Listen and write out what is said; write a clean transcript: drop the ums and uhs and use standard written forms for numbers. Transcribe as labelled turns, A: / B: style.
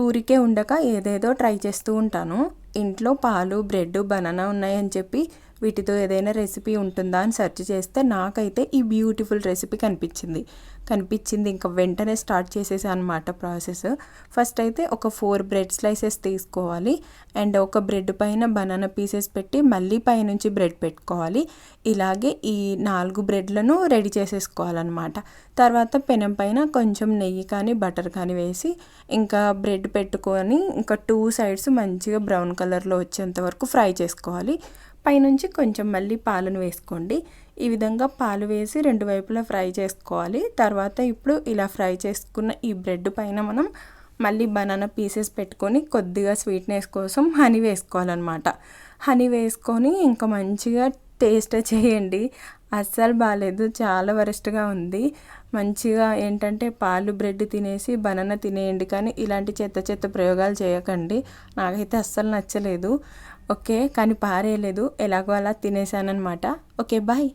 A: ఊరికే ఉండక ఏదేదో ట్రై చేస్తూ ఉంటాను. ఇంట్లో పాలు, బ్రెడ్, బనానా ఉన్నాయని చెప్పి వీటితో ఏదైనా రెసిపీ ఉంటుందా అని సెర్చ్ చేస్తే నాకైతే ఈ బ్యూటిఫుల్ రెసిపీ కనిపించింది. ఇంకా వెంటనే స్టార్ట్ చేసేసాను అనమాట ప్రాసెస్. ఫస్ట్ అయితే ఒక 4 బ్రెడ్ స్లైసెస్ తీసుకోవాలి. అండ్ ఒక బ్రెడ్ పైన బనానా పీసెస్ పెట్టి మళ్ళీ పైనుంచి బ్రెడ్ పెట్టుకోవాలి. ఇలాగే ఈ 4 బ్రెడ్లను రెడీ చేసేసుకోవాలన్నమాట. తర్వాత పెనం పైన కొంచెం నెయ్యి కానీ బటర్ కానీ వేసి ఇంకా బ్రెడ్ పెట్టుకొని ఇంకా 2 సైడ్స్ మంచిగా బ్రౌన్ కలర్లో వచ్చేంత వరకు ఫ్రై చేసుకోవాలి. పైనుంచి కొంచెం మళ్ళీ పాలను వేసుకోండి. ఈ విధంగా పాలు వేసి 2 వైపులా ఫ్రై చేసుకోవాలి. తర్వాత ఇప్పుడు ఇలా ఫ్రై చేసుకున్న ఈ బ్రెడ్ పైన మనం మళ్ళీ బనానా పీసెస్ పెట్టుకొని కొద్దిగా స్వీట్నెస్ కోసం హనీ వేసుకోవాలన్నమాట. హనీ వేసుకొని ఇంకా మంచిగా టేస్ట్ చేయండి. అస్సలు బాగాలేదు, చాలా వరస్ట్గా ఉంది. మంచిగా ఏంటంటే పాలు బ్రెడ్ తినేసి బనానా తినేయండి, కానీ ఇలాంటి చెత్త ప్రయోగాలు చేయకండి. నాకైతే అస్సలు నచ్చలేదు. ఓకే, కానీ పారేయలేదు, ఎలాగో అలా తినేసానమాట. Okay, bye.